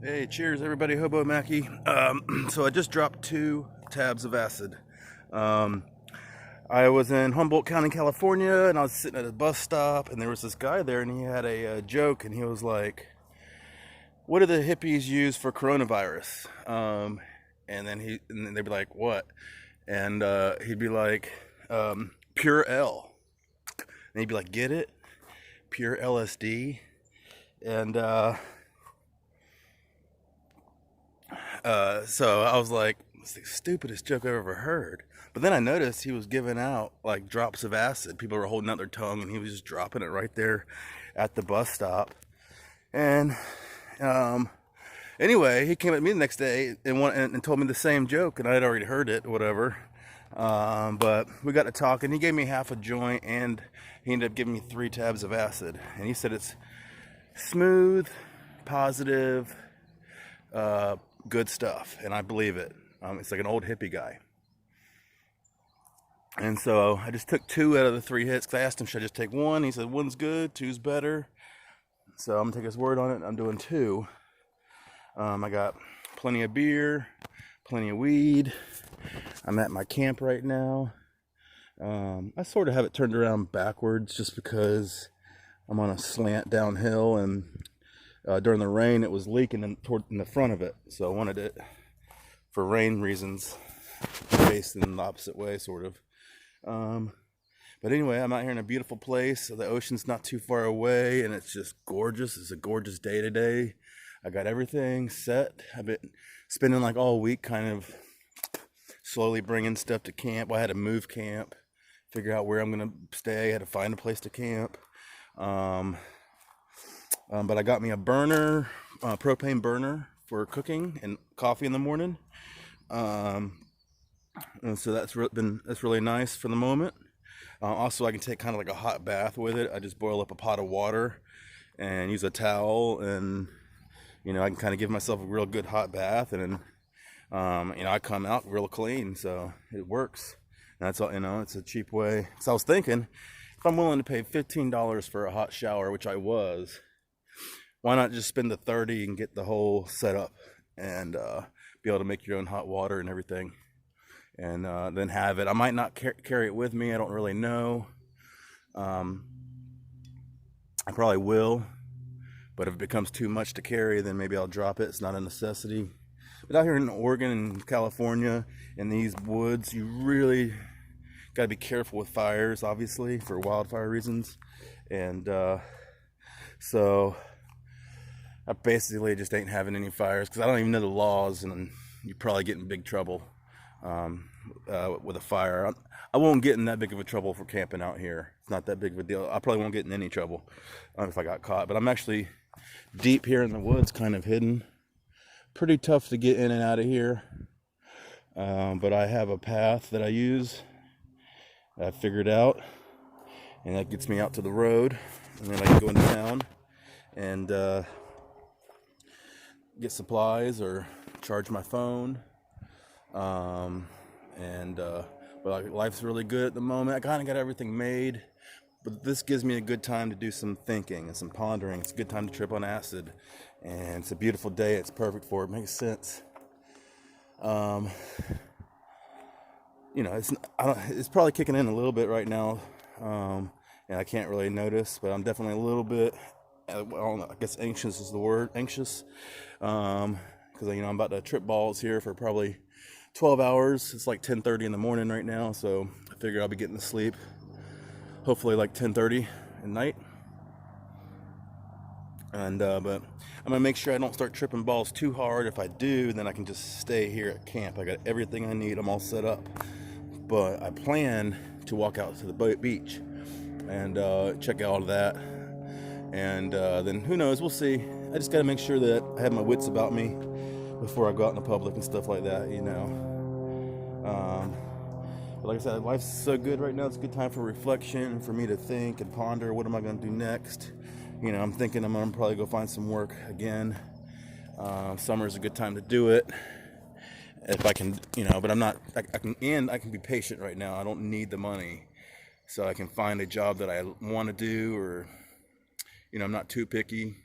Hey, cheers, everybody. Hobo Mackie. So I just dropped 2 tabs of acid. Um, I was in Humboldt County, California, and I was sitting at a bus stop, and there was this guy there, and he had a joke, and he was like, "What do the hippies use for coronavirus?" And then they'd be like, "What?" And he'd be like, "Pure L." And he'd be like, "Get it? Pure LSD." And so I was like, it's the stupidest joke I've ever heard. But then I noticed he was giving out like drops of acid. People were holding out their tongue, and he was just dropping it right there at the bus stop. And um, anyway, he came at me the next day and told me the same joke, and I had already heard it, whatever. But we got to talking. He gave me half a joint, and he ended up giving me 3 tabs of acid. And he said it's smooth, positive, uh, good stuff, and I believe it. It's like an old hippie guy. And so I just took 2 out of the 3 hits because I asked him, should I just take one? He said, one's good, two's better. So I'm going to take his word on it. I'm doing 2. I got plenty of beer, plenty of weed. I'm at my camp right now. I sort of have it turned around backwards just because I'm on a slant downhill, and during the rain it was leaking in the front of it. So I wanted it, for rain reasons, faced in the opposite way, sort of. But anyway, I'm out here in a beautiful place. The ocean's not too far away, and it's just gorgeous. It's a gorgeous day today. I got everything set. I've been spending like all week kind of slowly bringing stuff to camp. Well, I had to move camp, figure out where I'm going to stay. I had to find a place to camp. But I got me a burner, propane burner for cooking and coffee in the morning. And so that's really nice for the moment. Also, I can take kind of like a hot bath with it. I just boil up a pot of water and use a towel, and I can kind of give myself a real good hot bath, and I come out real clean, so it works. And that's all. It's a cheap way. So I was thinking, if I'm willing to pay $15 for a hot shower, which I was, why not just spend the 30 and get the whole setup and be able to make your own hot water and everything, and then have it. I might not carry it with me. I don't really know. I probably will, but if it becomes too much to carry, then maybe I'll drop it. It's not a necessity. But out here in Oregon and California, in these woods, you really got to be careful with fires, obviously, for wildfire reasons. And so I basically just ain't having any fires because I don't even know the laws, and you probably get in big trouble with a fire. I won't get in that big of a trouble for camping out here. It's not that big of a deal. I probably won't get in any trouble if I got caught. But I'm actually deep here in the woods, kind of hidden. Pretty tough to get in and out of here. But I have a path that I use that I figured out, and that gets me out to the road, and then I can go into town and get supplies or charge my phone. But life's really good at the moment. I kind of got everything made, but this gives me a good time to do some thinking and some pondering. It's a good time to trip on acid, and it's a beautiful day. It's perfect for it. Makes sense. It's probably kicking in a little bit right now, and I can't really notice, but I'm definitely a little bit. I guess anxious is the word. Anxious, because I'm about to trip balls here for probably 12 hours. It's like 10:30 in the morning right now, so I figure I'll be getting to sleep hopefully like 10:30 at night. And but I'm gonna make sure I don't start tripping balls too hard. If I do, then I can just stay here at camp. I got everything I need. I'm all set up. But I plan to walk out to the beach and check out all of that. And then who knows? We'll see. I just gotta make sure that I have my wits about me before I go out in the public and stuff like that, But like I said, life's so good right now. It's a good time for reflection, for me to think and ponder. What am I going to do next? I'm thinking I'm going to probably go find some work again. Summer is a good time to do it. If I can, but I'm not, I can be patient right now. I don't need the money. So I can find a job that I want to do, or, I'm not too picky.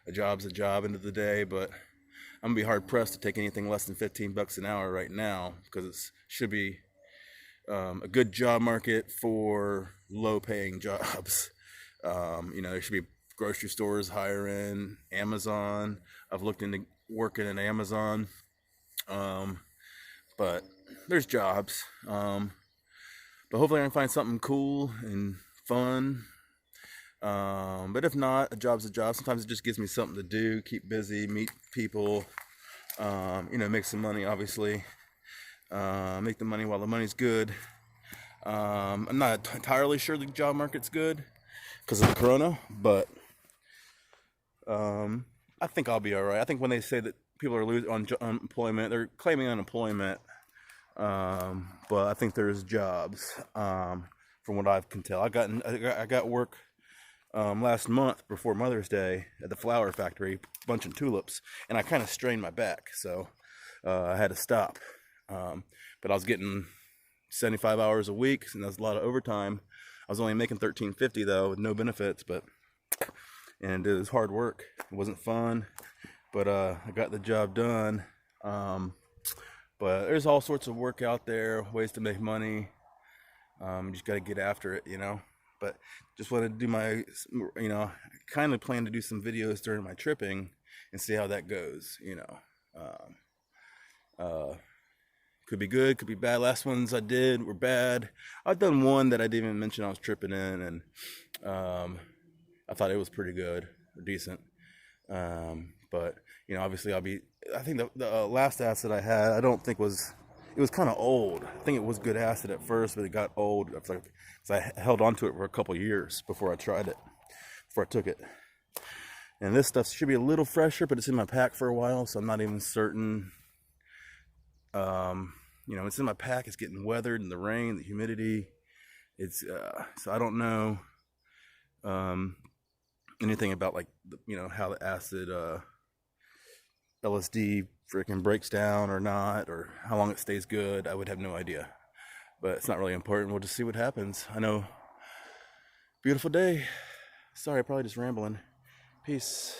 A job's a job end of the day, but I'm gonna be hard pressed to take anything less than 15 bucks an hour right now, because it should be a good job market for low paying jobs. There should be grocery stores hiring, Amazon. I've looked into working at Amazon, but there's jobs. But hopefully I can find something cool and fun. But if not, a job's a job. Sometimes it just gives me something to do, keep busy, meet people, make some money, obviously. Make the money while the money's good. I'm not entirely sure the job market's good because of the corona, but I think I'll be all right. I think when they say that people are losing on unemployment, they're claiming unemployment, but I think there's jobs. From what I can tell, I got work last month before Mother's Day at the flower factory, bunching tulips, and I kind of strained my back, so I had to stop. But I was getting 75 hours a week, and that's a lot of overtime. I was only making $13.50 though, with no benefits, and it was hard work. It wasn't fun, but I got the job done. But there's all sorts of work out there, ways to make money. You just got to get after it, But just want to do my, kind of plan to do some videos during my tripping and see how that goes, Could be good, could be bad. Last ones I did were bad. I've done one that I didn't even mention I was tripping in, and I thought it was pretty good, or decent. But obviously I think the last acid I had, I don't think it was kind of old. I think it was good acid at first, but it got old. So I held on to it for a couple years before I tried it, before I took it. And this stuff should be a little fresher, but it's in my pack for a while, so I'm not even certain. It's in my pack. It's getting weathered in the rain, the humidity. It's so I don't know anything about how the acid LSD freaking breaks down or not, or how long it stays good. I would have no idea, but it's not really important. We'll just see what happens. I know. Beautiful day. Sorry, probably just rambling. Peace.